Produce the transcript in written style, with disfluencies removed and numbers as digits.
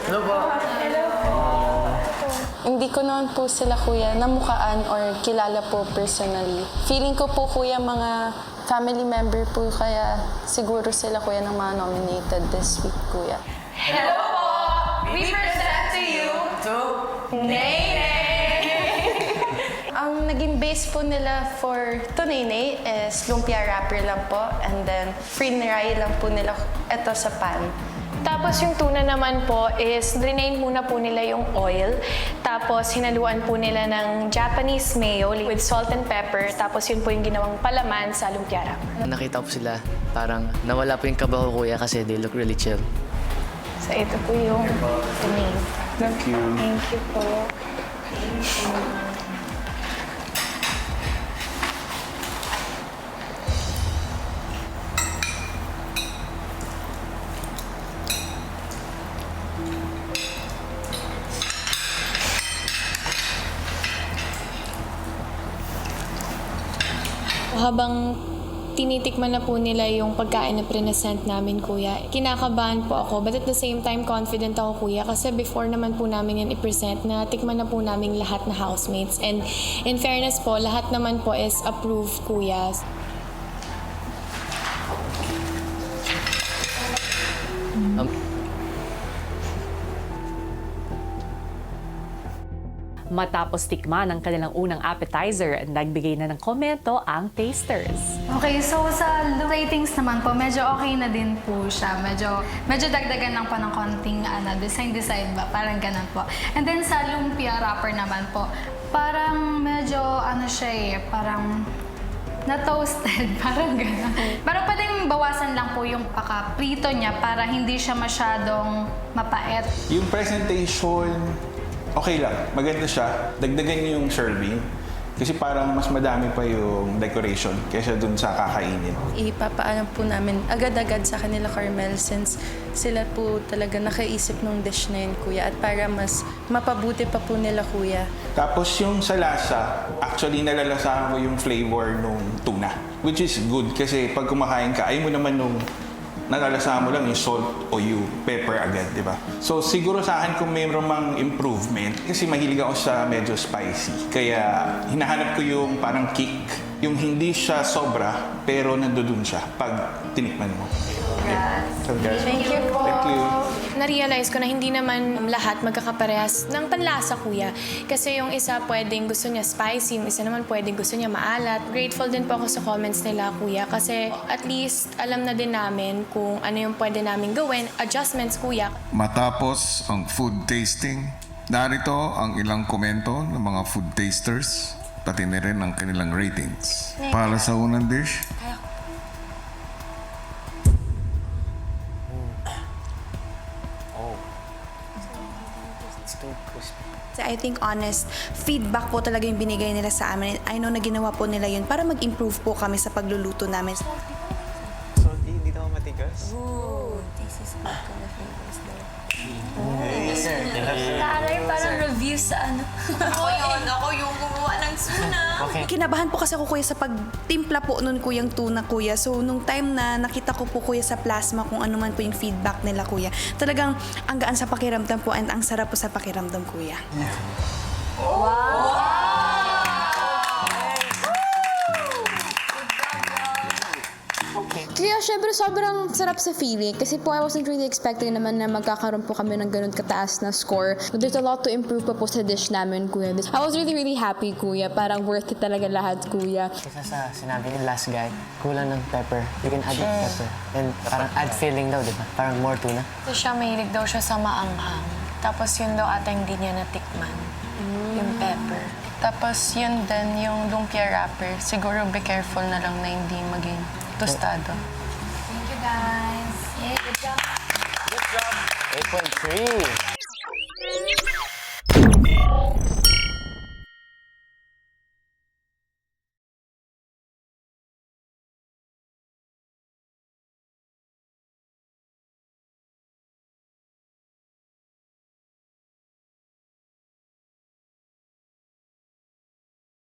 Hello po. Hindi ko naman po sila kuya namukaan or kilala po personally. Feeling ko po kuya mga family member po kaya siguro sila kuya ng mga nominated this week kuya. Hello po! We present to you Nene! Ang naging base po nila for Tunay is lumpia wrapper lang po and then fry lang po nila ito sa pan. Tapos yung tuna naman po is drain muna po nila yung oil. Tapos hinaluan po nila ng Japanese mayo with salt and pepper. Tapos yun po yung ginawang palaman sa lumpia wrapper. Nakita ko sila, parang nawala po yung kaba ko kuya kasi they look really chill. So ito po yung tunay. Thank you. Thank you po. Habang tinitikman na po nila yung pagkain na present namin, kuya, kinakabahan po ako. But at the same time, confident ako, kuya. Kasi before naman po namin yan i-present, na tikman na po namin lahat na housemates. And in fairness po, lahat naman po is approved, kuya. Matapos tikman ang kanilang unang appetizer, nagbigay na ng komento ang tasters. Okay, so sa ratings naman po, medyo okay na din po siya. Medyo dagdagan lang po ng konting design ba, parang ganun po. And then sa lumpia wrapper naman po, parang medyo siya parang na-toasted, parang gano'n. Parang pwedeng bawasan lang po yung paka-prito niya para hindi siya masyadong mapait. Yung presentation, okay lang. Maganda siya. Dagdagan niyo yung serving. Kasi parang mas madami pa yung decoration kaysa dun sa kakainin. Ipapaalam po namin agad-agad sa kanila Carmel since sila po talaga nakaisip ng dish na yun kuya at para mas mapabuti pa po nila kuya. Tapos yung sa lasa, actually nalalasahan mo yung flavor nung tuna. Which is good kasi pag kumakain ka, ayaw mo naman nung nalalasahan mo lang yung salt o yung pepper agad, di ba? So siguro sa akin kung mayroon mang improvement, kasi mahilig ako sa medyo spicy. Kaya hinahanap ko yung parang kick, yung hindi siya sobra, pero nandoon siya pag tinikman mo. Congrats. Thank you po. Thank you. Na-realize ko na hindi naman lahat magkakaparehas ng panlasa, kuya. Kasi yung isa pwedeng gusto niya spicy, yung isa naman pwedeng gusto niya maalat. Grateful din po ako sa comments nila, kuya. Kasi at least alam na din namin kung ano yung pwede namin gawin. Adjustments, kuya. Matapos ang food tasting, narito ang ilang komento ng mga food tasters, pati na rin ang kanilang ratings. Para sa unang dish, I think honest feedback po talaga yung binigay nila sa amin. I know na ginawa po nila yun para mag-improve po kami sa pagluluto namin. Salty, hindi naman matigas. Ooh, this is good to the flavors there. Yes, sir. Taray, parang review sa ano. Ako yung gumawa ng tuna. Okay. Kinabahan po kasi ako kuya sa pagtimpla po nun kuyang tuna kuya. So nung time na nakita ko po kuya sa plasma kung ano man po yung feedback nila kuya, talagang ang gaan sa pakiramdam po and ang sarap po sa pakiramdam kuya. Kaya syempre sobrang sarap sa feeling kasi po I wasn't really expecting naman na magkakaroon po kami ng ganun kataas na score. So there's a lot to improve pa po sa dish namin, kuya. I was really happy, kuya. Parang worth it talaga lahat, kuya. Isa sa sinabi ni last guy, kulang ng pepper. You can add pepper. And parang add filling daw, di ba? Parang more tuna. Kasi siya, mahilig daw siya sa maanghang. Tapos yun daw ata hindi niya natikman. Yung pepper. Tapos yun din, yung lumpia wrapper. Siguro be careful na lang na hindi maging tostado. Thank you, guys. Yay, good job. Good job! 8.3!